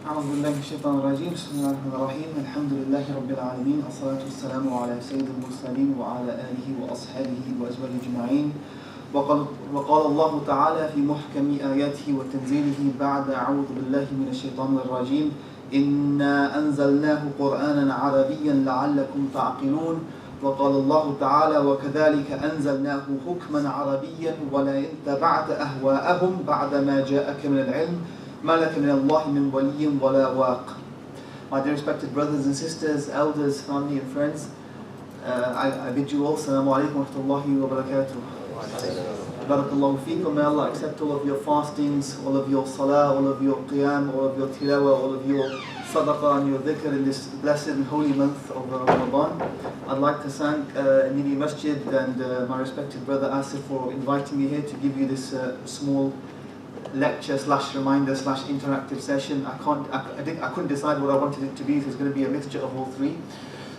أعوذ بالله من الشيطان الرجيم بسم الله الرحمن الرحيم الحمد لله رب العالمين الصلاة والسلام على سيد المرسلين وعلى آله وأصحابه وأزواجه أجمعين وقال الله تعالى في محكم آياته وتنزيله بعد أعوذ بالله من الشيطان الرجيم إنا أنزلناه قرآنا عربيا لعلكم تعقلون وقال الله تعالى وكذلك أنزلناه حكما عربيا ولئن اتبعت أهواءهم بعد ما جاءك من العلم ما لك من الله من ولي ولا واق. My dear respected brothers and sisters, elders, family and friends, I bid you all Assalamu alaikum wa rahmatullahi wa barakatuh. Barakallahu feekum. May Allah accept all of your fastings, all of your salah, all of your qiyam, all of your tilawah, all of your sadaqah and your dhikr in this blessed and holy month of Ramadan. I'd like to thank Nini Masjid and my respected brother Asif for inviting me here to give you this small lecture / reminder / interactive session. I couldn't decide what I wanted it to be, so it's going to be a mixture of all three.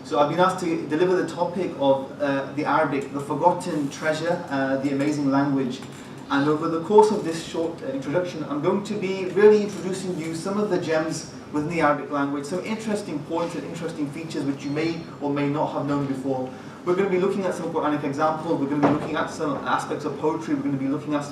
So I've been asked to deliver the topic of the Arabic, the forgotten treasure, the amazing language. And over the course of this short introduction, I'm going to be really introducing you some of the gems within the Arabic language, some interesting points and interesting features which you may or may not have known before. We're going to be looking at some Quranic examples, we're going to be looking at some aspects of poetry, we're going to be looking at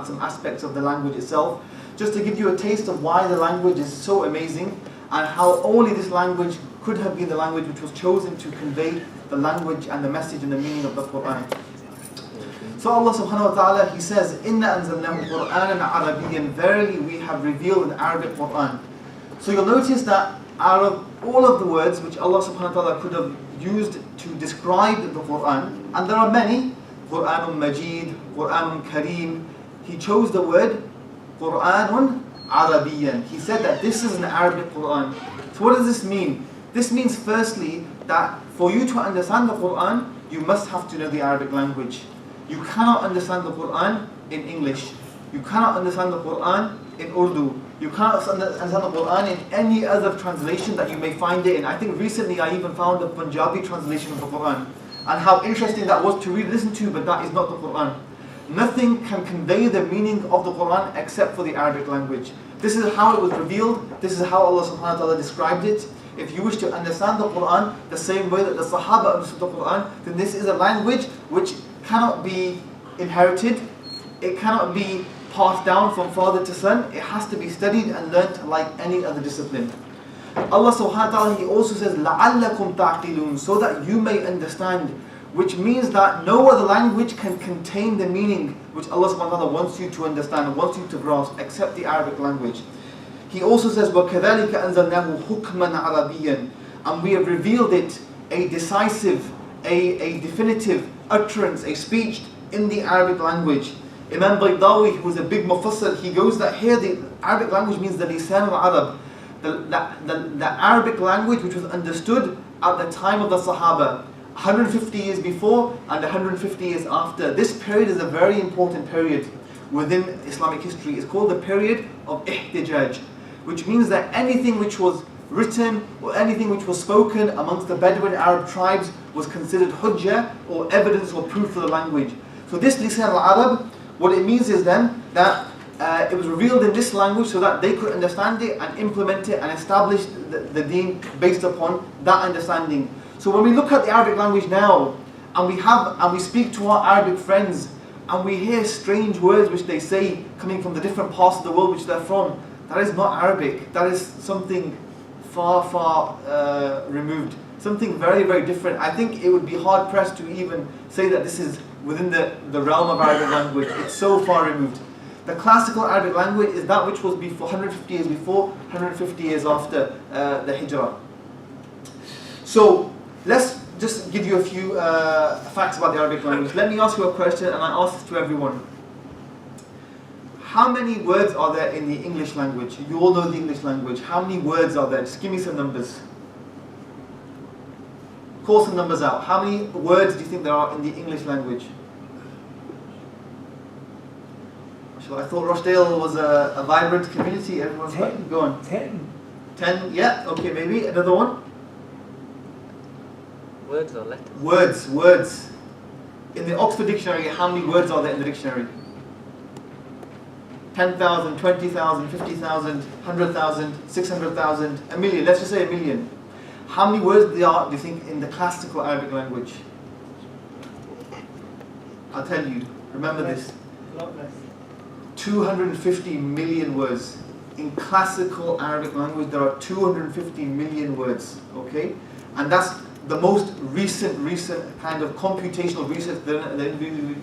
some aspects of the language itself, just to give you a taste of why the language is so amazing and how only this language could have been the language which was chosen to convey the language and the message and the meaning of the Quran. So Allah subhanahu wa ta'ala, He says, إِنَّا أَنزَلْنَاهُ قُرْآنًا عَرَبِيًّا Verily we have revealed an Arabic Quran. So you'll notice that out of all of the words which Allah subhanahu wa ta'ala could have used to describe the Quran, and there are many, Quranun Majid, Quranun Kareem, He chose the word Quranun Arabiyan. He said that this is an Arabic Quran. So what does this mean? This means firstly that for you to understand the Quran, you must have to know the Arabic language. You cannot understand the Quran in English. You cannot understand the Quran in Urdu. You cannot understand the Quran in any other translation that you may find it in. I think recently I even found a Punjabi translation of the Quran. And how interesting that was to listen to, but that is not the Quran. Nothing can convey the meaning of the Quran except for the Arabic language. This is how it was revealed. This is how Allah subhanahu wa ta'ala described it. If you wish to understand the Quran the same way that the Sahaba understood the Quran, then this is a language which cannot be inherited. It cannot be passed down from father to son. It has to be studied and learnt like any other discipline. Allah subhanahu wa ta'ala, He also says, لَعَلَّكُمْ تَعْقِلُونَ So that you may understand, which means that no other language can contain the meaning which Allah subhanahu wa ta'ala wants you to understand, wants you to grasp, except the Arabic language. He also says, وَكَذَلِكَ أَنزَلْنَاهُ حُكْمًا عَرَبِيًّا And we have revealed it, a decisive, a definitive utterance, a speech in the Arabic language. Imam Baydawi, who was a big mufassir, he goes that here the Arabic language means the lisan al-Arab, the Arabic language which was understood at the time of the Sahaba, 150 years before and 150 years after. This period is a very important period within Islamic history. It's called the period of ihtijaj, which means that anything which was written or anything which was spoken amongst the Bedouin Arab tribes was considered hujjah or evidence or proof for the language. So this lisan al-Arab, what it means is then that it was revealed in this language so that they could understand it and implement it and establish the deen based upon that understanding. So when we look at the Arabic language now and we speak to our Arabic friends and we hear strange words which they say coming from the different parts of the world which they're from, that is not Arabic. That is something far removed. Something very, very different. I think it would be hard pressed to even say that this is within the realm of Arabic language. It's so far removed. The classical Arabic language is that which was before 150 years before, 150 years after the Hijrah. So let's just give you a few facts about the Arabic language. Let me ask you a question, and I ask this to everyone. How many words are there in the English language? You all know the English language. How many words are there? Just give me some numbers. Call some numbers out. How many words do you think there are in the English language? I thought Rochdale was a vibrant community. Everyone's 10. Go on. 10. 10, yeah, okay, maybe. Another one? Words or letters? Words. In the Oxford Dictionary, how many words are there in the dictionary? 10,000, 20,000, 50,000, 100,000, 600,000, a million. Let's just say a million. How many words there are, do you think, in the classical Arabic language? I'll tell you. Remember this. A lot less. 250 million words. In classical Arabic language, there are 250 million words. Okay? And that's the most recent kind of computational research done at the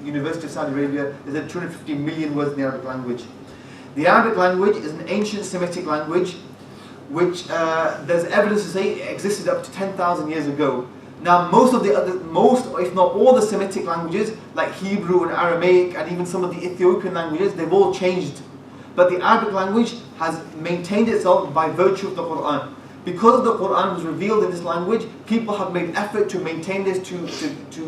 University of Saudi Arabia is that 250 million words in the Arabic language. The Arabic language is an ancient Semitic language which there's evidence to say it existed up to 10,000 years ago. Now most, if not all the Semitic languages, like Hebrew and Aramaic and even some of the Ethiopian languages, they've all changed. But the Arabic language has maintained itself by virtue of the Quran. Because the Quran was revealed in this language, people have made effort to maintain this, to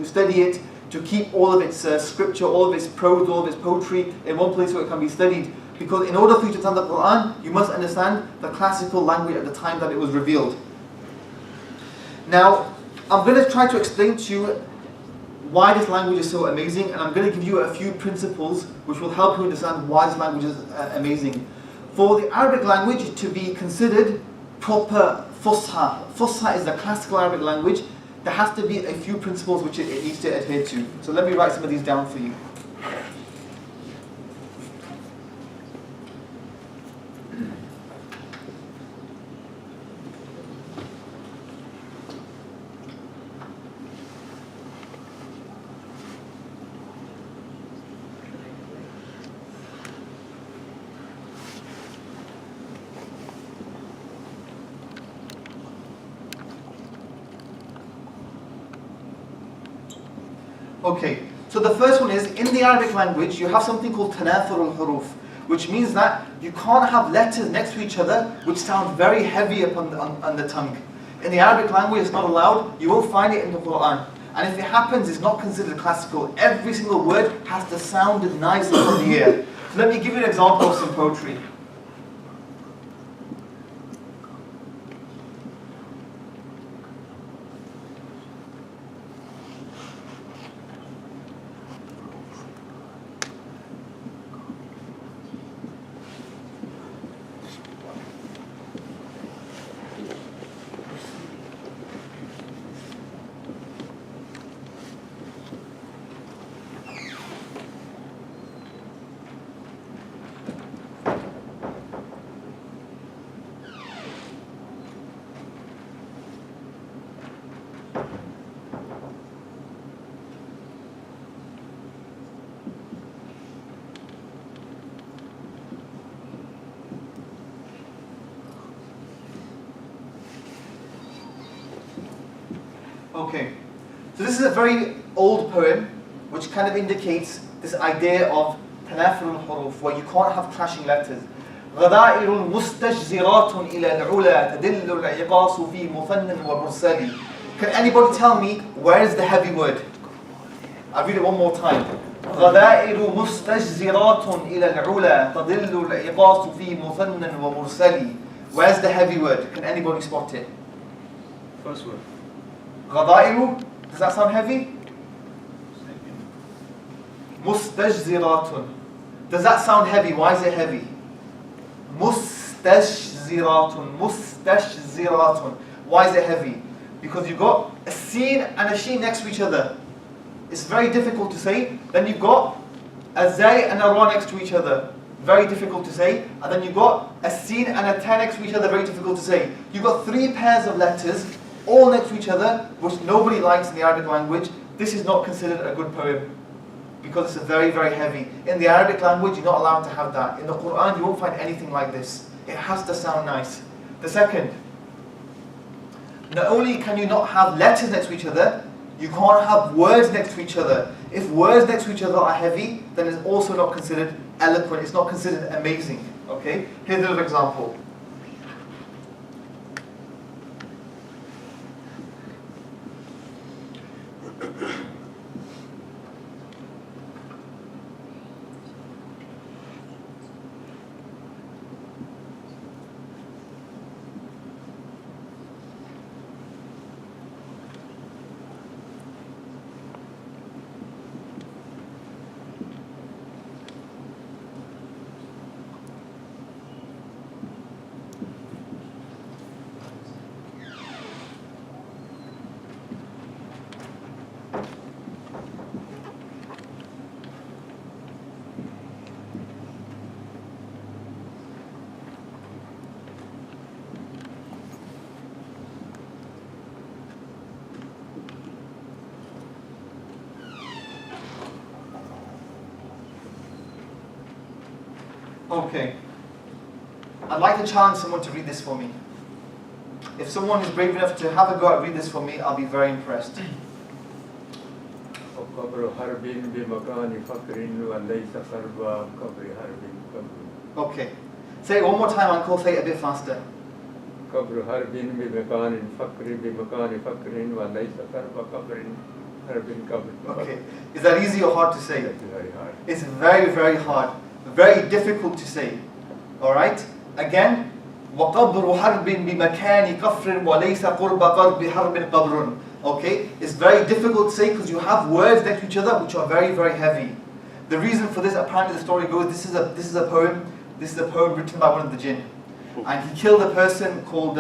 study it, to keep all of its scripture, all of its prose, all of its poetry in one place where it can be studied. Because in order for you to understand the Quran, you must understand the classical language at the time that it was revealed. Now, I'm going to try to explain to you why this language is so amazing, and I'm going to give you a few principles which will help you understand why this language is amazing. For the Arabic language to be considered proper Fusha. Fusha is the classical Arabic language. There has to be a few principles which it needs to adhere to. So let me write some of these down for you. Okay, so the first one is, in the Arabic language, you have something called tanathur al-huruf, which means that you can't have letters next to each other which sound very heavy on the tongue. In the Arabic language, it's not allowed. You won't find it in the Quran. And if it happens, it's not considered classical. Every single word has to sound nice from the ear. So let me give you an example of some poetry. Okay, so this is a very old poem which kind of indicates this idea of tanafur al-huruf, where you can't have clashing letters. غَذَائِرٌ مُسْتَجْزِرَاتٌ إِلَى الْعُلَى تَدِلُّ الْعِقَاصُ فِي مُثَنٍّ وَمُرْسَلٍ. Can anybody tell me where is the heavy word? I'll read it one more time. غَذَائِرُ مُسْتَجْزِرَاتٌ إِلَى الْعُلَى تَدِلُّ الْعِقَاصُ فِي مُثَنٍّ وَمُرْسَلٍ. Where's the heavy word? Can anybody spot it? First word. غَذَائِرُ, does that sound heavy? مُسْتَجْزِرَاتٌ. Does that sound heavy? Why is it heavy? مُسْتَجْزِرَاتٌ. مُسْتَجْزِرَاتٌ. Why is it heavy? Because you've got a sin and a sheen next to each other. It's very difficult to say. Then you've got a zay and a ra next to each other. Very difficult to say. And then you've got a sin and a ta next to each other. Very difficult to say. You've got three pairs of letters all next to each other, which nobody likes in the Arabic language. This is not considered a good poem because it's very, very heavy. In the Arabic language, you're not allowed to have that. In the Quran, you won't find anything like this. It has to sound nice. The second, not only can you not have letters next to each other, you can't have words next to each other. If words next to each other are heavy, then it's also not considered eloquent. It's not considered amazing. Okay? Here's another example. Okay. I'd like to challenge someone to read this for me. If someone is brave enough to have a go at read this for me, I'll be very impressed. Okay. Say it one more time, Uncle. Say it a bit faster. Okay. Is that easy or hard to say? Very hard. It's very, very hard. Very difficult to say. Alright? Again, وَقَبْرُ حَرْبٍ بِمَكَانِ كَفْرٍ وَلَيْسَ قُرْبَ قَرْبِ حَرْبٍ قَبْرٌ. Okay? It's very difficult to say because you have words next to each other which are very, very heavy. The reason for this, apparently the story goes, this is a poem. This is a poem written by one of the jinn. And he killed a person called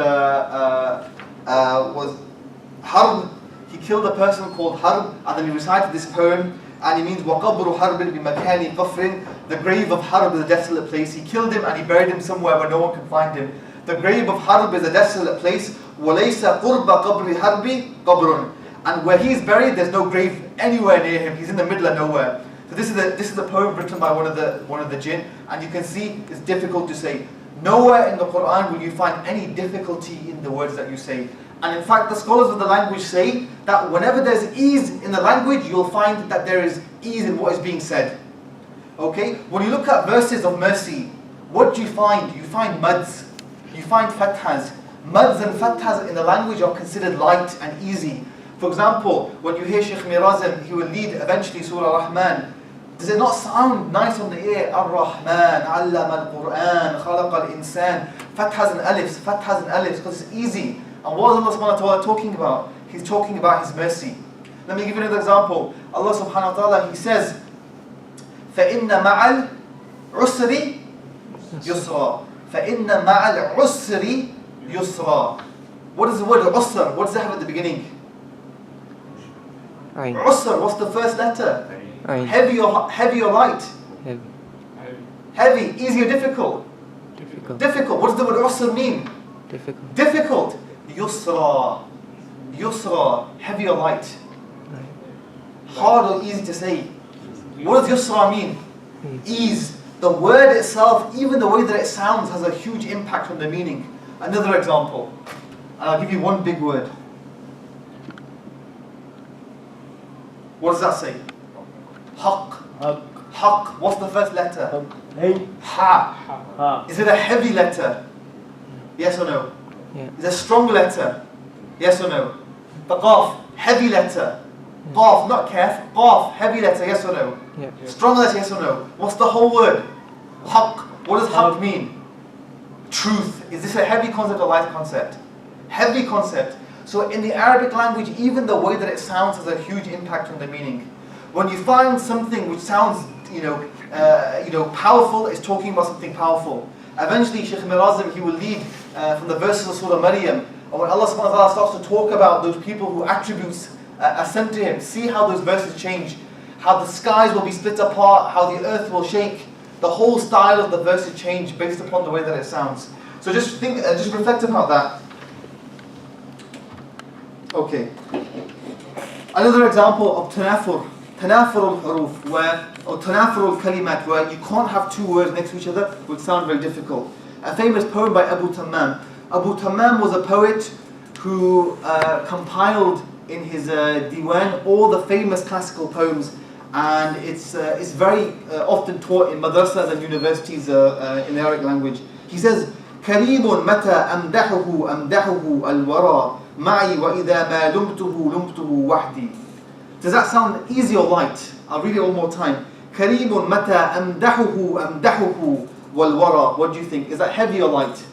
Harb. He killed a person called Harb, and then he recited this poem, and he means وَقَبْرُ حَرْبٍ بِمَكَانِ قَفْرٍ. The grave of Harb is a desolate place. He killed him and he buried him somewhere where no one can find him. The grave of Harb is a desolate place. وَلَيْسَ قُرْبَ قَبْرِ حَرْبِ قَبْرٌ. And where he's buried, there's no grave anywhere near him. He's in the middle of nowhere. So this is a poem written by one of the jinn, and you can see it's difficult to say. Nowhere in the Quran will you find any difficulty in the words that you say. And in fact, the scholars of the language say that whenever there's ease in the language, you'll find that there is ease in what is being said. Okay? When you look at verses of mercy, what do you find? You find mads. You find fathas. Mads and fathas in the language are considered light and easy. For example, when you hear Shaykh Mirazim, he will lead eventually Surah Rahman. Does it not sound nice on the ear? Ar-Rahman, Allama al-Quran, Khalaqa al-Insan. Fathas and alifs, because it's easy. And what is Allah subhanahu wa ta'ala talking about? He's talking about His mercy. Let me give you another example. Allah subhanahu wa ta'ala, He says, فَإِنَّ مَعَ الْعُسْرِ يُسْرًا. فَإِنَّ مَعَ الْعُسْرِ يُسْرًا. What is the word usr? What does it have at the beginning? Ayn. Usr, what's the first letter? Ayn. Heavy or light? Heavy. Heavy, easy or difficult? Difficult. Difficult. What does the word usr mean? Difficult. Difficult. Yusra. Yusra. Heavy or light? Hard or easy to say? What does yusra mean? Ease. The word itself, even the way that it sounds, has a huge impact on the meaning. Another example. And I'll give you one big word. What does that say? Haqq. Haqq. What's the first letter? Ha. Is it a heavy letter? Yes or no? Yeah. Is it a strong letter? Yes or no? The qaf, heavy letter. Qaf, not kaf. Qaf, heavy letter, yes or no? Yeah. Strong letter, yes or no? What's the whole word? Haqq. What does haqq mean? Truth. Is this a heavy concept or light concept? Heavy concept. So in the Arabic language, even the way that it sounds has a huge impact on the meaning. When you find something which sounds, powerful, it's talking about something powerful. Eventually, Shaykh Mirazim, he will lead from the verses of Surah Maryam. And when Allah subhanahu wa ta'ala starts to talk about those people who attributes are sent to Him, see how those verses change. How the skies will be split apart, how the earth will shake. The whole style of the verses change based upon the way that it sounds. So just reflect about that. Okay. Another example of tanafur al-huruf, or tanafur al-kalimat, where you can't have two words next to each other, would sound very difficult. A famous poem by Abu Tammam. Abu Tammam was a poet who compiled in his diwan all the famous classical poems, and it's very often taught in madrasas and universities in the Arabic language. He says, كريم متى أمدحه الورى معي وإذا ما لمته وحدي. Does that sound easy or light? I'll read it one more time. كريم متى أمدحه والورى. What do you think? Is that heavy or light?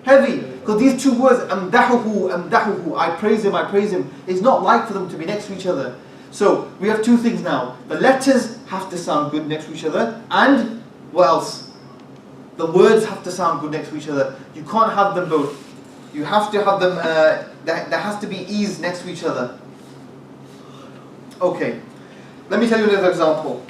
Heavy. Because these two words, أمدحه, I praise him, it's not like for them to be next to each other. So we have two things now. The letters have to sound good next to each other, and what else? The words have to sound good next to each other. You can't have them both. You have to have them, there has to be ease next to each other. Okay, let me tell you another example.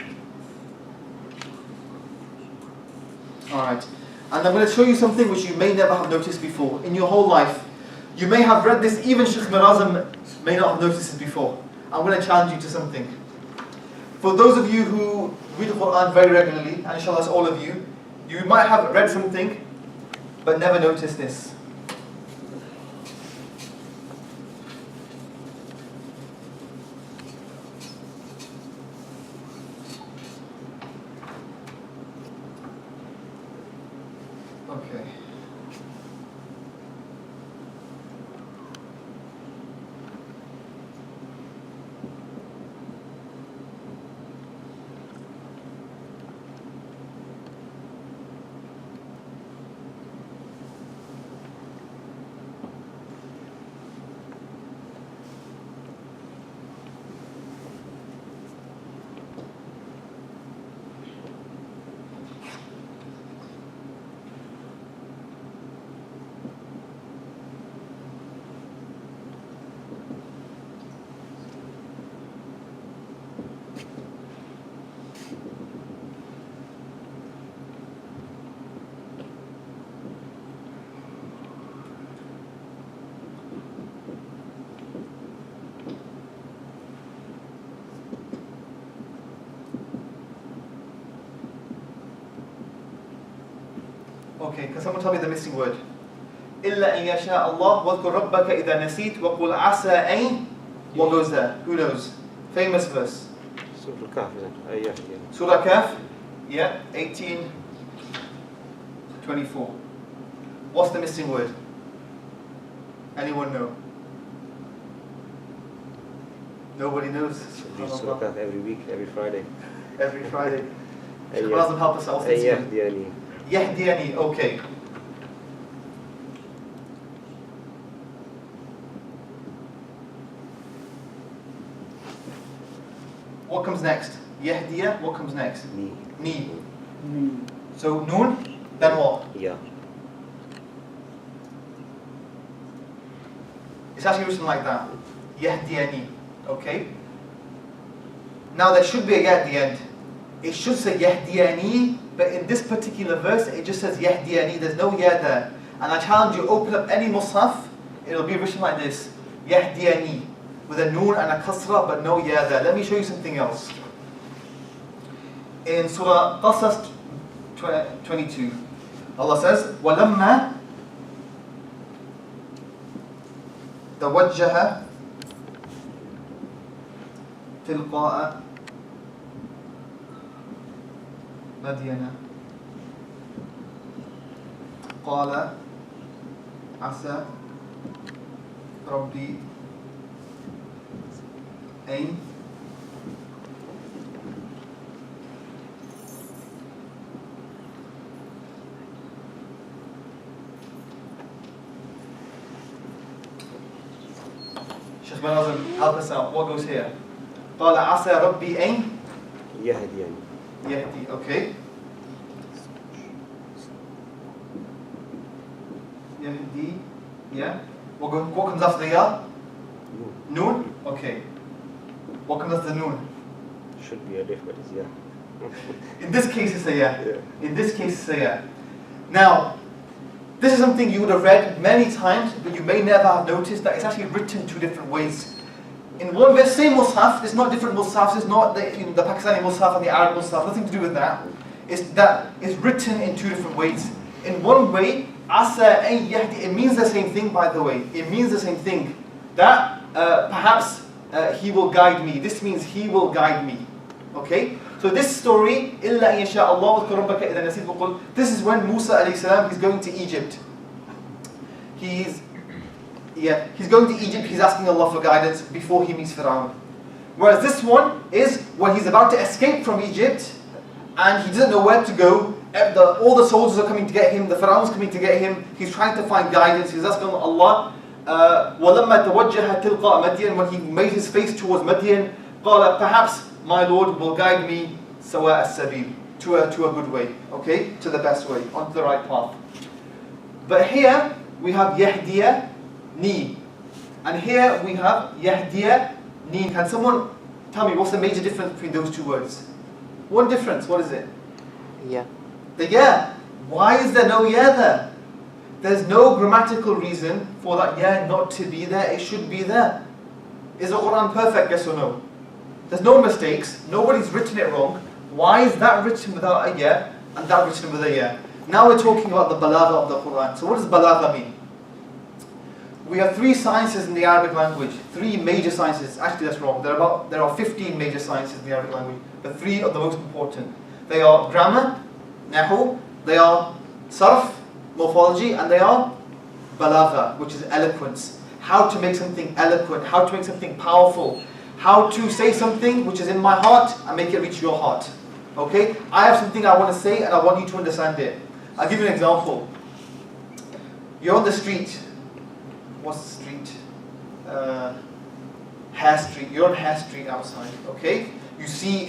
Alright, and I'm going to show you something which you may never have noticed before in your whole life. You may have read this, even Shaykh Mirazim may not have noticed this before. I'm going to challenge you to something. For those of you who read the Quran very regularly, and inshallah it's all of you, You might have read something, but never noticed this. Okay. Okay, can someone tell me the missing word? إلا أن يشاء الله واذكر ربك إذا نسيت وقل عسى أن. What goes there? Who knows? Famous verse. Surah Al-Kahf, isn't it? Yeah. Surah Kaf, yeah, 18:24. What's the missing word? Anyone know? Nobody knows. Read Surah Al-Kahf every week, every Friday. Every Friday. Sheikh doesn't help us out. Tyranny. Yahdiyani, okay. What comes next? Yahdiya, what comes next? Ni. So noon, then what? Yeah. It's actually written like that. Yahdiyani, okay? Now there should be a ya at the end. It should say Yahdiyani, but in this particular verse it just says Yahdiyani, there's no ya there. And I challenge you, open up any mushaf, it'll be written like this. Yahdiyani, with a noon and a kasra, but no ya there. Let me show you something else. In Surah Qasas 22, Allah says, وَلَمَّا توجه تلقاء مدين قال عسى ربي أن Sheikh Ben Azim, help us out. What goes here? قال عسى ربي أن Yahdiyani. يهدي. Okay. يهدي. Yeah. What comes after the ya? Noon. Okay. What comes after the noon? Should be a diff, but it's yeah. In this case, it's a ya. Yeah. In this case, it's a ya. Now, this is something you would have read many times, but you may never have noticed that it's actually written two different ways. In one verse, same mushaf, it's not different mushafs, it's not the Pakistani mushaf and the Arab mushaf, nothing to do with that. It's that it's written in two different ways. In one way, asa an yahdi, it means the same thing, by the way. It means the same thing. That perhaps he will guide me. This means he will guide me. Okay? So this story, إِلَّا إِنْ شَاءَ اللَّهُ وَاذْكُرْ رَبَّكَ إِذَا نَسِيتَ وَقُلْ, this is when Musa alayhi salam, he's going to Egypt. He's going to Egypt, he's asking Allah for guidance before he meets Pharaoh. Whereas this one is when he's about to escape from Egypt and he doesn't know where to go. All the soldiers are coming to get him, the Pharaoh's coming to get him. He's trying to find guidance, he's asking Allah. وَلَمَّا تَوَجَّهَ تِلْقَاءَ مَدْيَنَ, when he made his face towards Madian, قَالَ, perhaps my Lord will guide me سَوَاءَ السَّبِيلِ, to a good way, okay? To the best way, onto the right path. But here we have Yahdiya Ni. And here we have Yahdiya Ni. Can someone tell me what's the major difference between those two words? One difference, what is it? Yeah. The ya. Why is there no ya there? There's no grammatical reason for that ya not to be there. It should be there. Is the Quran perfect, yes or no? There's no mistakes. Nobody's written it wrong. Why is that written without a ya? and that written with a ya. Now we're talking about the balagha of the Quran. So what does balagha mean? We have 3 sciences in the Arabic language, 3 major sciences. Actually, that's wrong. There are 15 major sciences in the Arabic language, but 3 are the most important. They are grammar, nahu, they are sarf, morphology, and they are balagha, which is eloquence. How to make something eloquent, how to make something powerful, how to say something which is in my heart and make it reach your heart. Okay? I have something I want to say and I want you to understand it. I'll give you an example. You're on the street. What's the street? Hare Street. You're on Hare Street outside. Okay? You see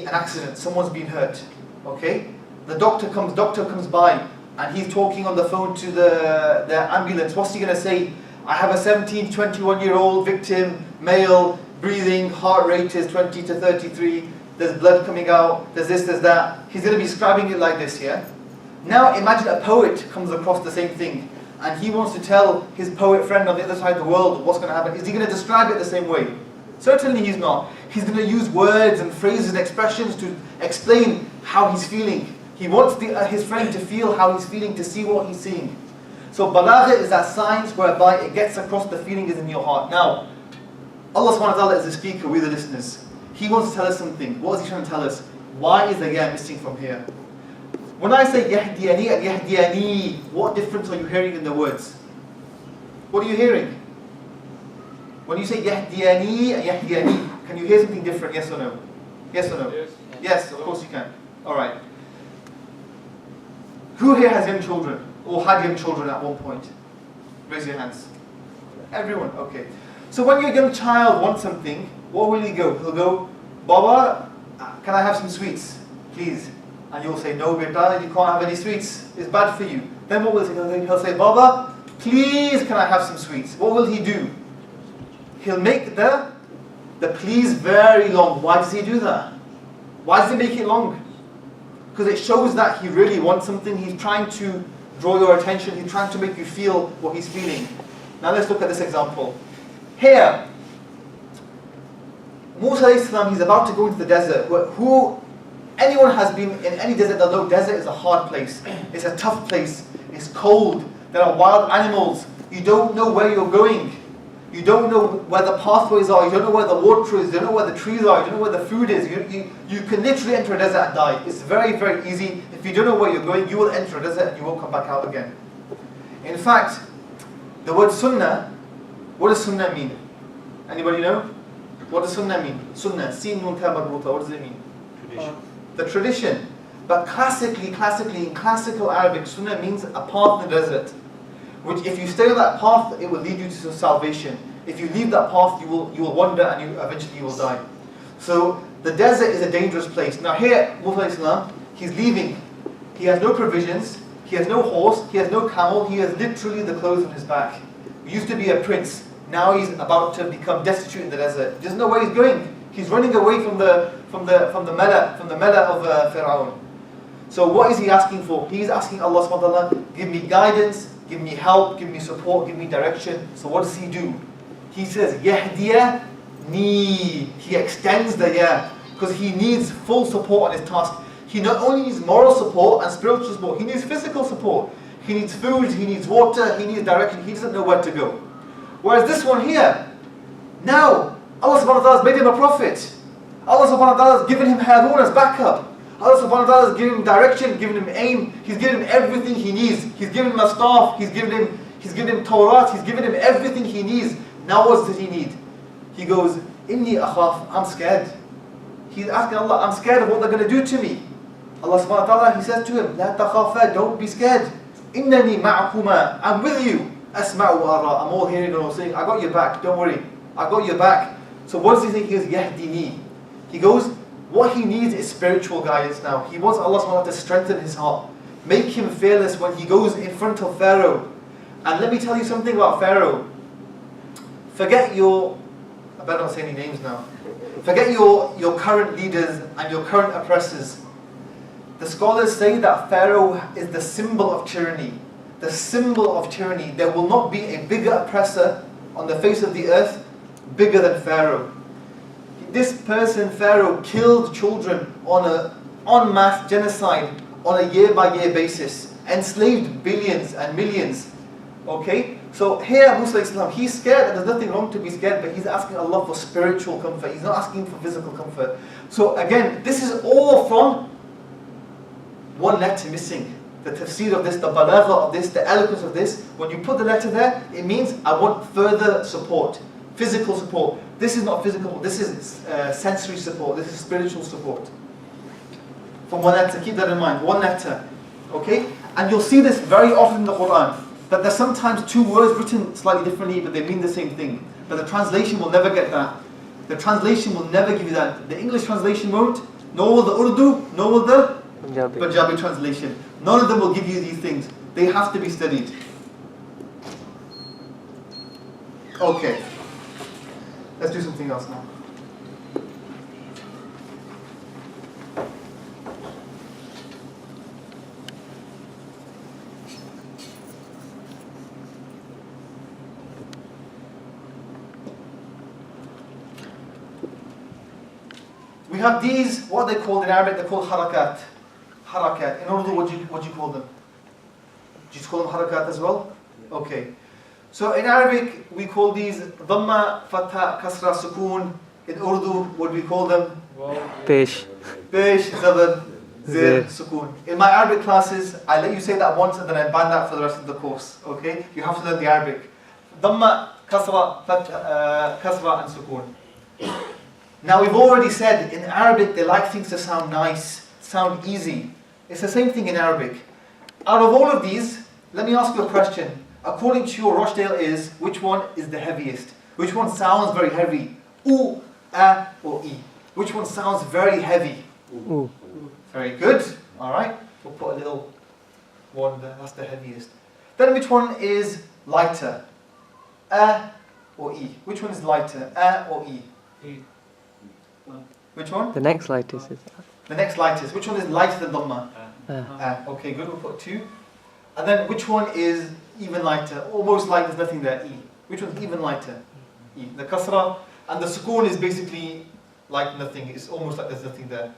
an accident. Someone's been hurt. Okay? The doctor comes by and he's talking on the phone to the ambulance. What's he going to say? I have a 17, 21-year-old victim, male, breathing, heart rate is 20 to 33. There's blood coming out. There's this, there's that. He's going to be describing it like this, yeah? Now imagine a poet comes across the same thing and he wants to tell his poet friend on the other side of the world what's going to happen. Is he going to describe it the same way? Certainly he's not. He's going to use words and phrases and expressions to explain how he's feeling. He wants his friend to feel how he's feeling, to see what he's seeing. So balagha is that science whereby it gets across the feeling is in your heart. Now, Allah subhanahu wa ta'ala is the speaker, we the listeners. He wants to tell us something. What is he trying to tell us? Why is the ya missing from here? When I say yahdiyani and yahdiyani, what difference are you hearing in the words? What are you hearing? When you say yahdiyani and yahdiyani, can you hear something different? Yes or no? Yes or no? Yes. Yes, of course you can. Alright. Who here has young children? Or had young children at one point? Raise your hands. Everyone, okay. So when your young child wants something, what will he go? He'll go, Baba, can I have some sweets? Please. And you'll say, no beta, you can't have any sweets. It's bad for you. Then what will he say? He'll say, Baba, please can I have some sweets? What will he do? He'll make the please very long. Why does he do that? Why does he make it long? Because it shows that he really wants something. He's trying to draw your attention. He's trying to make you feel what he's feeling. Now let's look at this example. Here, Musa alayhi salam, he's about to go into the desert. Anyone has been in any desert, they'll know desert is a hard place. It's a tough place. It's cold. There are wild animals. You don't know where you're going. You don't know where the pathways are. You don't know where the water is. You don't know where the trees are. You don't know where the food is. You can literally enter a desert and die. It's very, very easy. If you don't know where you're going, you will enter a desert and you won't come back out again. In fact, the word sunnah, what does sunnah mean? Anybody know? What does sunnah mean? Sunnah, sin nun ta marbuta, what does it mean? Tradition. The tradition. But classically, in classical Arabic, sunnah means a path in the desert. Which if you stay on that path, it will lead you to salvation. If you leave that path, you will wander and eventually you will die. So the desert is a dangerous place. Now here, Musa Islam, he's leaving. He has no provisions, he has no horse, he has no camel, he has literally the clothes on his back. He used to be a prince. Now he's about to become destitute in the desert. He doesn't know where he's going. He's running away from the mela of Pharaoh. So what is he asking for? He's asking Allah subhanahu wa ta'ala, give me guidance, give me help, give me support, give me direction. So what does he do? He says, Yahdiya ni. He extends the ya, because he needs full support on his task. He not only needs moral support and spiritual support, he needs physical support. He needs food, he needs water, he needs direction. He doesn't know where to go. Whereas this one here, now Allah subhanahu wa ta'ala has made him a prophet. Allah subhanahu wa ta'ala has given him Harun as backup. Allah subhanahu wa ta'ala has given him direction, given him aim. He's given him everything he needs. He's given him a staff. He's given him Torah. He's given him everything he needs. Now what does he need? He goes, Inni akhaf, I'm scared. He's asking Allah, I'm scared of what they're going to do to me. Allah subhanahu wa ta'ala, he says to him, La takhafa, don't be scared. Innani ma'akuma, I'm with you. Asma'u wa ara, I'm all hearing and all saying, I got your back, don't worry. I got your back. So what does he think? He goes, Yahdini. He goes, what he needs is spiritual guidance now. He wants Allah subhanahu wa ta'ala to strengthen his heart. Make him fearless when he goes in front of Pharaoh. And let me tell you something about Pharaoh. Forget your, I better not say any names now. Forget your current leaders and your current oppressors. The scholars say that Pharaoh is the symbol of tyranny. The symbol of tyranny. There will not be a bigger oppressor on the face of the earth bigger than Pharaoh. This person, Pharaoh, killed children on en masse genocide on a year-by-year basis, enslaved billions and millions. Okay? So here Musa Islam, he's scared, and there's nothing wrong to be scared, but he's asking Allah for spiritual comfort. He's not asking for physical comfort. So again, this is all from one letter missing. The tafsir of this, the balagha of this, the eloquence of this. When you put the letter there, it means I want further support, physical support. This is not physical, this is sensory support, this is spiritual support. From one letter, keep that in mind, one letter. Okay? And you'll see this very often in the Quran, that there's sometimes two words written slightly differently, but they mean the same thing. But the translation will never get that. The translation will never give you that. The English translation won't, nor will the Urdu, nor will the Punjabi translation. None of them will give you these things. They have to be studied. Okay. Let's do something else now. We have these, what they call in Arabic, they're called harakat. Harakat. In Urdu, what do you call them? Do you call them harakat as well? Okay. So in Arabic, we call these dhamma, fatha, kasra, sukoon. In Urdu, what do we call them? Pesh. Pesh, zabar, zir, sukoon. In my Arabic classes, I let you say that once and then I ban that for the rest of the course. Okay? You have to learn the Arabic. Dhamma, kasra, fatha, kasra and sukoon. Now we've already said in Arabic they like things to sound nice, sound easy. It's the same thing in Arabic. Out of all of these, let me ask you a question. According to your Rochdale is, which one is the heaviest? Which one sounds very heavy? U, a, or e? Which one sounds very heavy? Ooh. Very good. Alright, we'll put a little one there, that's the heaviest. Then which one is lighter? A or e? Which one is lighter? A or e? Which one? The next lightest is The next lightest. Which one is lighter than Dhamma? Okay, good, we'll put 2. And then which one is even lighter? Almost like there's nothing there, E. Which one's even lighter? E. The kasra. And the sukoon is basically like nothing. It's almost like there's nothing there.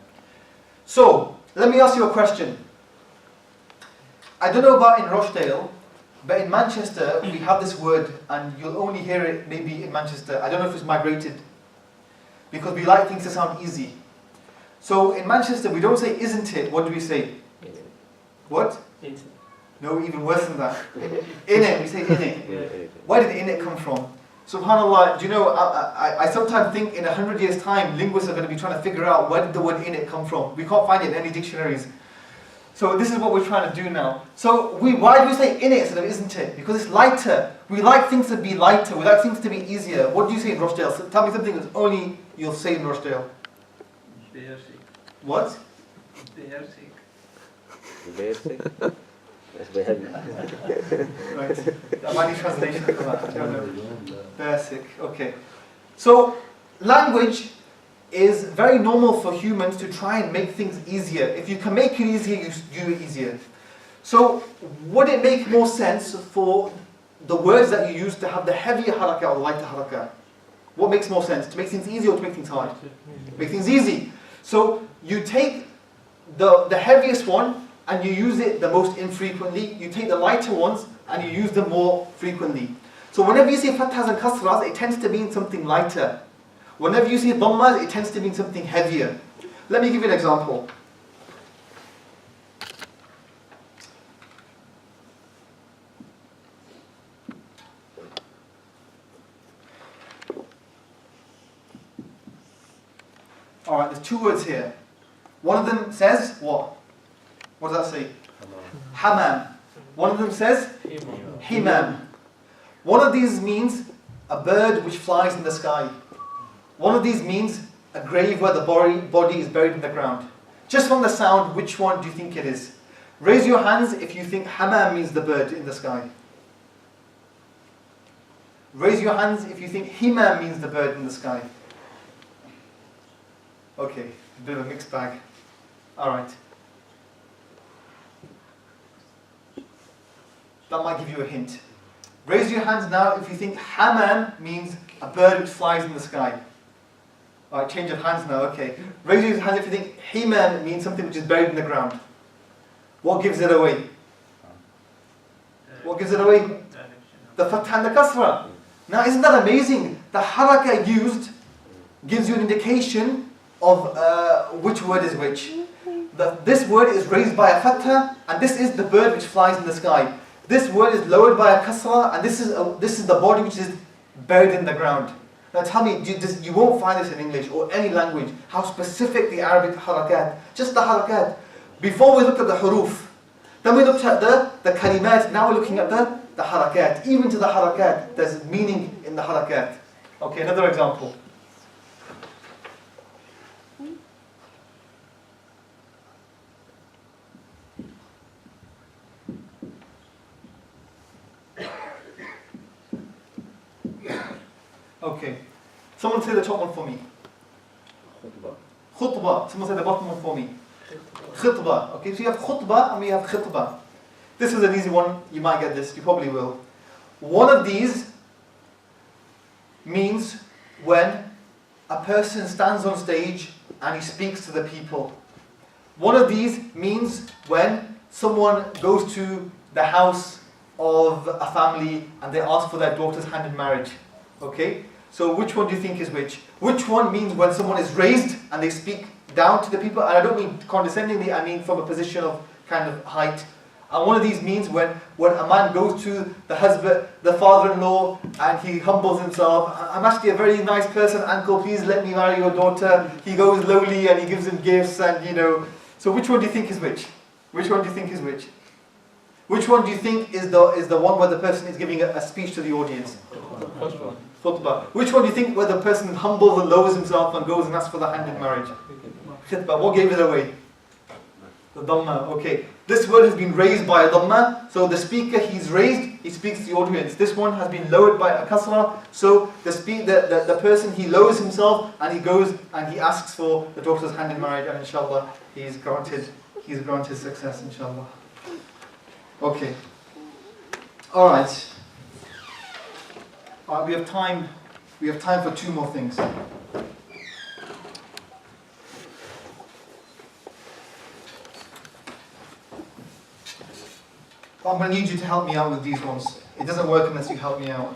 So, let me ask you a question. I don't know about in Rochdale, but in Manchester we have this word and you'll only hear it maybe in Manchester. I don't know if it's migrated. Because we like things to sound easy. So in Manchester we don't say isn't it, what do we say? What? No, even worse than that. In it, we say in it. Where did in it come from? SubhanAllah, do you know, I sometimes think in 100 years time linguists are going to be trying to figure out where did the word in it come from. We can't find it in any dictionaries. So this is what we're trying to do now. So why do we say in it instead of isn't it? Because it's lighter. We like things to be lighter. We like things to be easier. What do you say in Rochdale? So tell me something that's only you'll say in Rochdale. They are sick. What? They are sick. Very sick. That's very heavy. Right. That might be translation for that. I don't know. Basic. Okay. So language is very normal for humans to try and make things easier. If you can make it easier, you do it easier. So would it make more sense for the words that you use to have the heavier harakah or the lighter harakah? What makes more sense? To make things easy or to make things hard? Make things easy. So you take the heaviest one and you use it the most infrequently. You take the lighter ones and you use them more frequently. So whenever you see fathas and kasras, it tends to mean something lighter. Whenever you see dhammas, it tends to mean something heavier. Let me give you an example. Alright, there's 2 words here. One of them says what? What does that say? Hamam. One of them says himam. One of these means a bird which flies in the sky. One of these means a grave where the body is buried in the ground. Just from the sound, which one do you think it is? Raise your hands if you think hamam means the bird in the sky. Raise your hands if you think himam means the bird in the sky. Okay, a bit of a mixed bag. Alright. That might give you a hint. Raise your hands now if you think hamam means a bird which flies in the sky. Alright, change of hands now, okay. Raise your hands if you think himam means something which is buried in the ground. What gives it away? What gives it away? The fath and the kasra. Now isn't that amazing? The haraka used gives you an indication of which word is which. This word is raised by a fatha, and this is the bird which flies in the sky. This word is lowered by a kasra, and this is the body which is buried in the ground. Now tell me, you won't find this in English or any language, how specific the Arabic harakat, just the harakat. Before we looked at the huruf, then we looked at the kalimat, now we're looking at the harakat. Even to the harakat, there's meaning in the harakat. Okay, another example. Okay, someone say the top one for me. Khutbah. Someone say the bottom one for me. Khutbah. Okay, so you have khutbah and we have khutbah. This is an easy one, you might get this, you probably will. One of these means when a person stands on stage and he speaks to the people. One of these means when someone goes to the house of a family and they ask for their daughter's hand in marriage. Okay? So which one do you think is which? Which one means when someone is raised and they speak down to the people? And I don't mean condescendingly, I mean from a position of kind of height. And one of these means when a man goes to the husband, the father-in-law, and he humbles himself. I'm actually a very nice person, uncle, please let me marry your daughter. He goes lowly and he gives him gifts and So which one do you think is which? Which one do you think is which? Which one do you think is the one where the person is giving a speech to the audience? First one. Khutbah. Which one do you think where the person humbles and lowers himself and goes and asks for the hand in marriage? Khutbah. What gave it away? The Dhamma. Okay. This word has been raised by a Dhamma. So the speaker, he's raised, he speaks to the audience. This one has been lowered by a Kasra. So the person, he lowers himself and he goes and he asks for the daughter's hand in marriage, and inshallah he's granted success, inshallah. Okay. Alright. We have time for two more things. I'm going to need you to help me out with these ones. It doesn't work unless you help me out.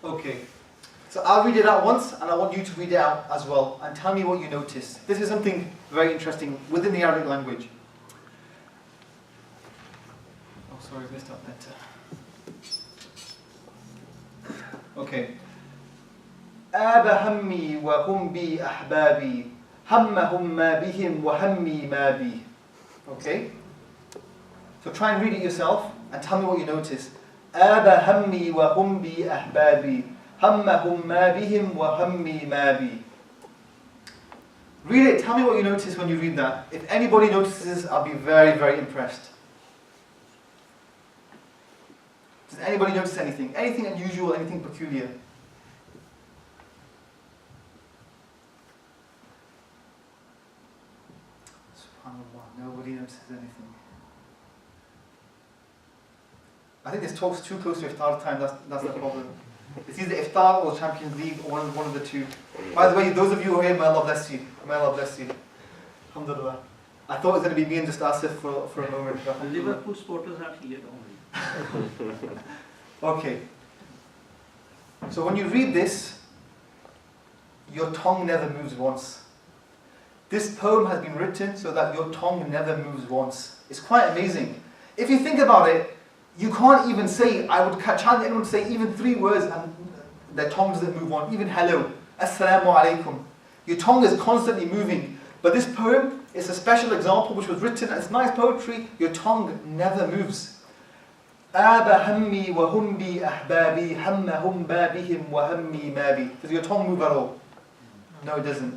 Okay, so I'll read it out once and I want you to read it out as well and tell me what you noticed. This is something very interesting within the Arabic language. Oh, sorry, I missed out that. Okay. آب همي وهم بي أحبابي همهم ما بهم وهمي ما بي. Okay? So try and read it yourself and tell me what you noticed. آب همي وهم بي أحبابي همهم ما بهم وهمي ما بي. Read it, tell me what you notice when you read that. If anybody notices, I'll be very, very impressed. Does anybody notice anything? Anything unusual, anything peculiar? SubhanAllah, nobody notices anything. I think this talk's too close to iftar time, that's the problem. It's either iftar or Champions League, or one of the two. By the way, those of you who are here, may Allah bless you. May Allah bless you. Alhamdulillah. I thought it was going to be me and just Asif for a moment. Liverpool supporters are here only. Okay. So when you read this, your tongue never moves once. This poem has been written so that your tongue never moves once. It's quite amazing. If you think about it, You can't even say, I would challenge anyone to say even 3 words and their tongue doesn't move on. Even hello, assalamu alaikum. Your tongue is constantly moving. But this poem is a special example which was written, it's nice poetry, your tongue never moves. آب همي وهم بي أحبابي همهم بابهم وهمي ما بي. Does your tongue move at all? No, it doesn't.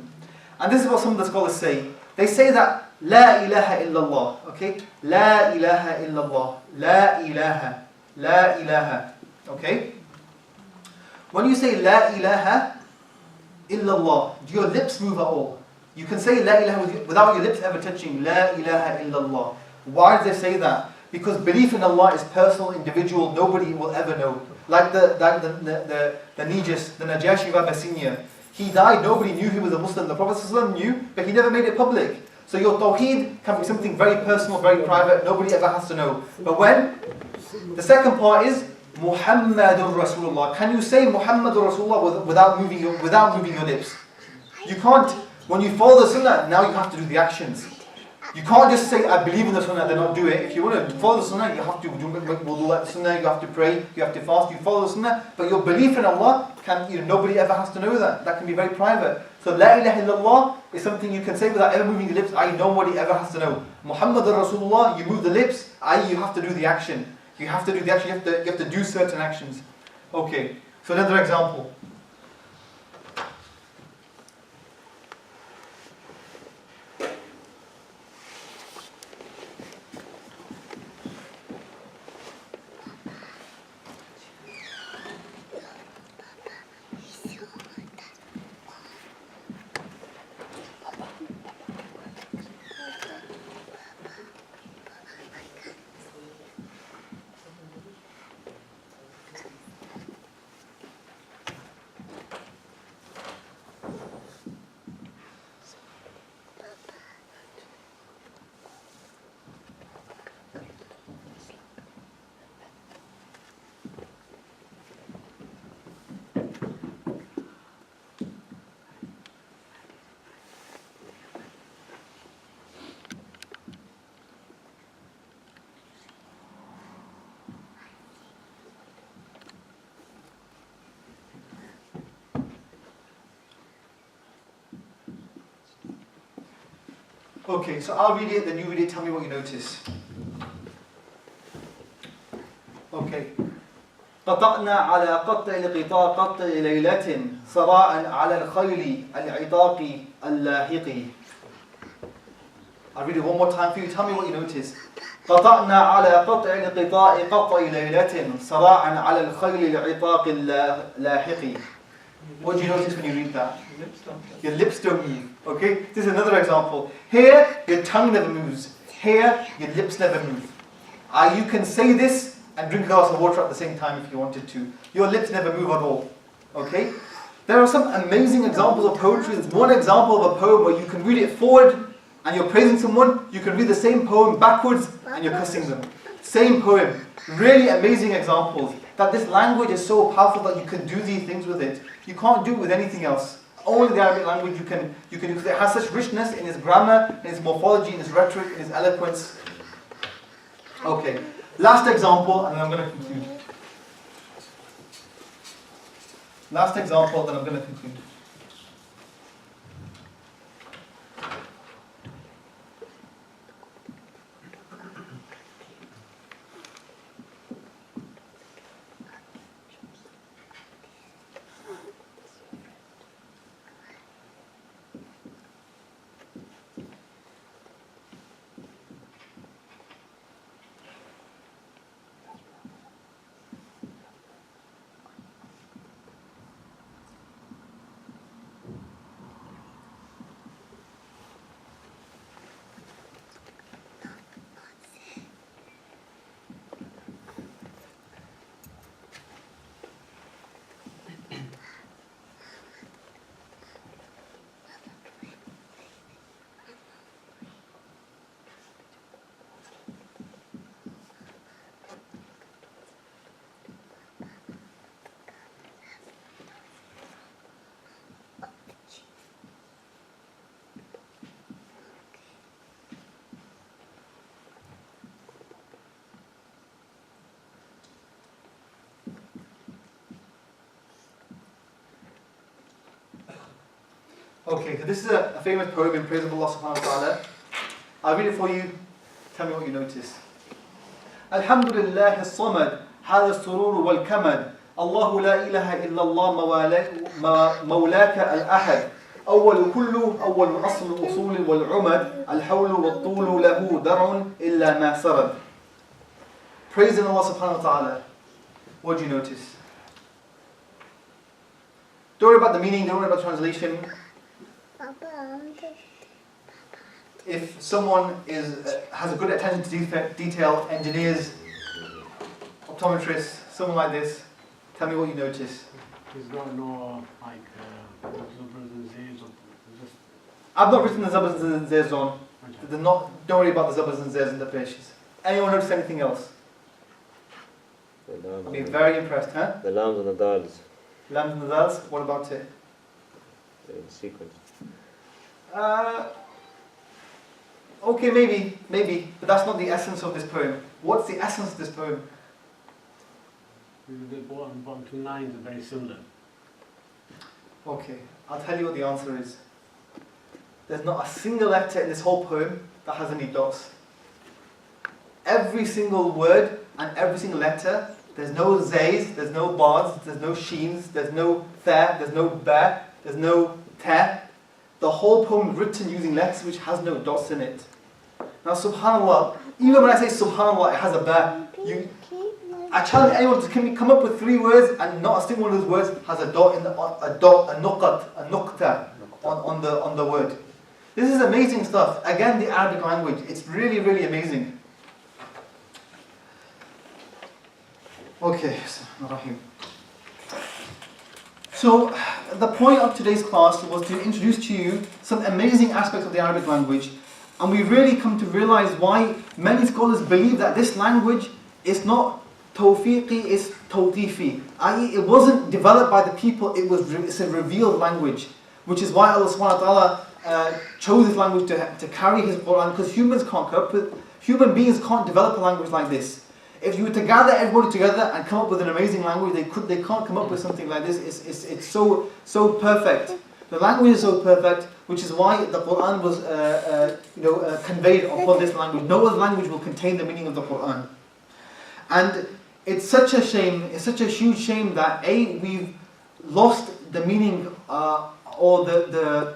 And this is what some of the scholars say. They say that La ilaha illallah, okay? La ilaha illallah, la ilaha, okay? When you say La ilaha illallah, do your lips move at all? You can say La ilaha without your lips ever touching La ilaha illallah. Why do they say that? Because belief in Allah is personal, individual, nobody will ever know. Like the Najashi of Abyssinia. He died, nobody knew he was a Muslim. The Prophet ﷺ knew, but he never made it public. So your tawheed can be something very personal, very private, nobody ever has to know. But when? The second part is Muhammadur Rasulullah. Can you say Muhammadur Rasulullah without moving your lips? You can't. When you follow the sunnah, now you have to do the actions. You can't just say, I believe in the sunnah, then not do it. If you want to follow the sunnah, you have to do wudu like the sunnah, you have to pray, you have to fast, you follow the sunnah. But your belief in Allah, nobody ever has to know that. That can be very private. So La ilaha illallah is something you can say without ever moving your lips, nobody ever has to know. Muhammadur Rasulullah, you move the lips, you have to do the action. You have to do the action, you have to do certain actions. Okay, so another example. Okay, so I'll read it, then you read it, tell me what you notice. Okay. قطعنا على قطع القطاع قطع ليلة صراعا على الخيل العطاق اللاحق. I'll read it one more time for you, tell me what you notice. قطعنا على قطع القطاع قطع ليلة صراعا على الخيل العطاق اللاحق. What do you notice when you read that? Your lips don't move. Okay? This is another example. Here, your tongue never moves. Here, your lips never move. You can say this and drink a glass of water at the same time if you wanted to. Your lips never move at all. Okay? There are some amazing examples of poetry. There's one example of a poem where you can read it forward and you're praising someone. You can read the same poem backwards and you're cussing them. Same poem. Really amazing examples. That this language is so powerful that you can do these things with it. You can't do it with anything else. Only the Arabic language you can do, because it has such richness in its grammar, in its morphology, in its rhetoric, in its eloquence. Okay, last example, and then I'm going to conclude. Last example, then I'm going to conclude. Okay, so this is a famous poem in praise of Allah subhanahu wa ta'ala. I'll read it for you. Tell me what you notice. Alhamdulillah as-samad, hada as-surur wal-kamad. الله لا إله إلا الله مولاك الأحد أول كل أول أصل الأصول والعمد الحول والطول له درع إلا ما سرد. Praising Allah subhanahu wa ta'ala. What do you notice? Don't worry about the meaning, don't worry about translation. If someone has a good attention to detail, engineers, optometrists, someone like this, tell me what you notice. He's got no zabrs and zays or just... I've not written the zabrs and zays on. Don't worry about the zabrs and zays in the pages. Anyone notice anything else? I'll be very impressed, huh? The lambs and the dals. Lambs and the dals, what about it? In sequence. Okay, maybe, but that's not the essence of this poem. What's the essence of this poem? The bottom two lines are very similar. Okay, I'll tell you what the answer is. There's not a single letter in this whole poem that has any dots. Every single word and every single letter, there's no zays, there's no bars, there's no sheens, there's no tha, there's no ba, there's no ta. The whole poem is written using letters which has no dots in it. Now subhanAllah, even when I say subhanAllah, it has a ba. I challenge anyone to come up with 3 words and not a single one of those words has a dot in a nuqta on the word. This is amazing stuff. Again, the Arabic language. It's really, really amazing. Okay, so the point of today's class was to introduce to you some amazing aspects of the Arabic language, and we really come to realize why many scholars believe that this language is not tawfiqi, it's tawtifi, i.e. it wasn't developed by the people, it's a revealed language, which is why Allah subhanahu wa ta'ala chose this language to carry His Quran, because human beings can't develop a language like this. If you were to gather everybody together and come up with an amazing language, they can't come up with something like this. It's so perfect. The language is so perfect, which is why the Quran was conveyed upon this language. No other language will contain the meaning of the Quran. And it's such a shame, it's such a huge shame that we've lost the meaning or the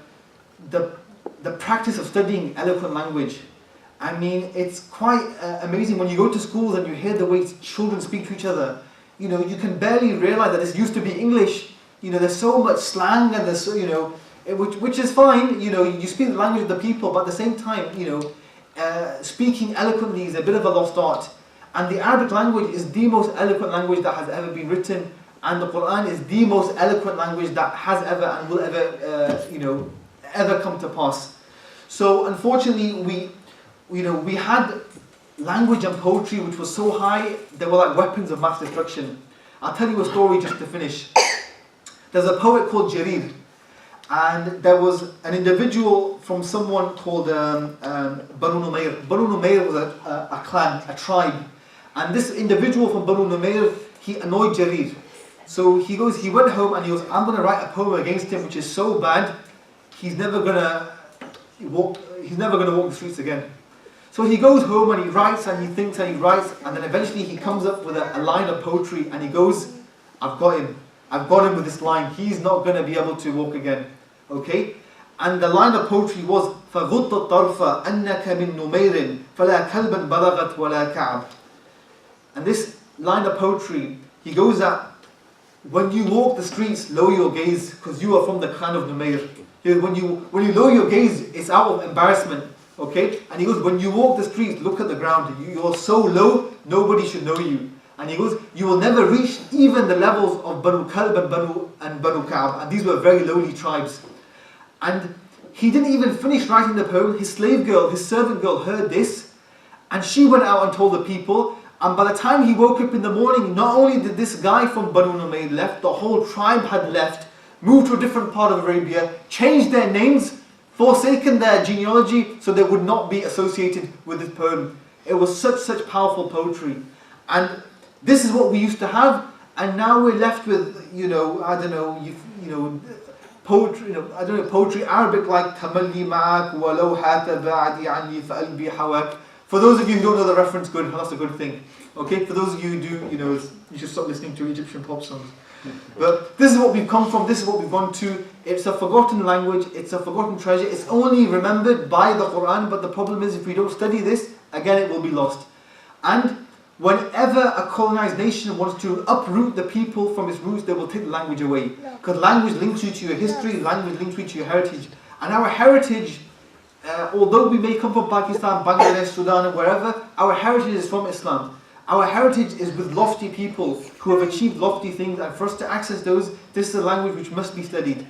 practice of studying eloquent language. I mean, it's quite amazing when you go to schools and you hear the way children speak to each other. You know, you can barely realize that this used to be English. You know, there's so much slang and there's so, which is fine. You know, you speak the language of the people, but at the same time, speaking eloquently is a bit of a lost art. And the Arabic language is the most eloquent language that has ever been written, and the Quran is the most eloquent language that has ever and will ever come to pass. So unfortunately, we had language and poetry which was so high, they were like weapons of mass destruction. I'll tell you a story just to finish. There's a poet called Jarir, and there was an individual from someone called Banu Numayr. Banu Numayr was a clan, a tribe, and this individual from Banu Numayr, he annoyed Jarir. So he went home and he goes, I'm going to write a poem against him which is so bad, he's never going to walk the streets again. So he goes home and he writes and he thinks and he writes, and then eventually he comes up with a line of poetry and he goes, I've got him with this line, he's not going to be able to walk again. Okay? And the line of poetry was فَغُطَّ الطَّرْفَ أَنَّكَ مِن نُمَيْرٍ فَلَا كَلْبًا بَلَغَتْ وَلَا كَعْبٍ. And this line of poetry, he goes at, when you walk the streets, lower your gaze, because you are from the clan of Numayr. When you lower your gaze, it's out of embarrassment. Okay? And he goes, when you walk the streets, look at the ground. You're so low, nobody should know you. And he goes, you will never reach even the levels of Banu Kalb and Banu Ka'b. And these were very lowly tribes. And he didn't even finish writing the poem. His slave girl, his servant girl heard this, and she went out and told the people. And by the time he woke up in the morning, not only did this guy from Banu Numayr left, the whole tribe had left, moved to a different part of Arabia, changed their names, forsaken their genealogy, so they would not be associated with this poem. It was such powerful poetry. And this is what we used to have, and now we're left with, poetry, I don't know, poetry, Arabic like tamalli ma'ak walau hata ba'adi anni fa'albi hawak. For those of you who don't know the reference, good, that's a good thing. Okay, for those of you who do, you should stop listening to Egyptian pop songs. But this is what we've come from, this is what we've gone to. It's a forgotten language, it's a forgotten treasure, it's only remembered by the Quran, but the problem is if we don't study this, again it will be lost. And whenever a colonized nation wants to uproot the people from its roots, they will take the language away. Because language links you to your history, language links you to your heritage. And our heritage, although we may come from Pakistan, Bangladesh, Sudan, and wherever, our heritage is from Islam. Our heritage is with lofty people who have achieved lofty things, and for us to access those, this is a language which must be studied.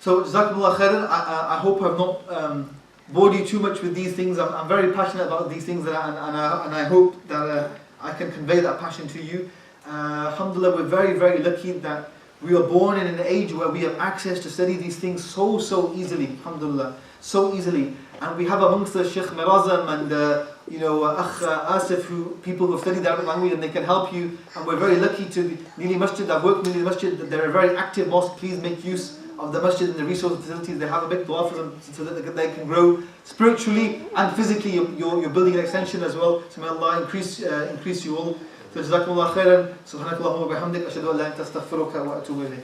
So, Jazakumullah khairan, I hope I've not bored you too much with these things. I'm very passionate about these things, and I hope that I can convey that passion to you. Alhamdulillah, we're very, very lucky that we are born in an age where we have access to study these things so easily. Alhamdulillah, so easily. And we have amongst us Sheikh Mirazam and Akh Asif, people who have studied the Arabic language, and they can help you. And we're very lucky to Nili Masjid. I've worked in Nili Masjid. They're a very active mosque. Please make use of the masjid and the resource facilities. They have a big dua for them so that they can grow spiritually and physically. You're building an extension as well. So may Allah increase you all. So Jazakumullah khairan. Subhanakallahumma wa bihamdik. Ashhadu an la ilaha illa anta astaghfiruka wa atubu ilayk.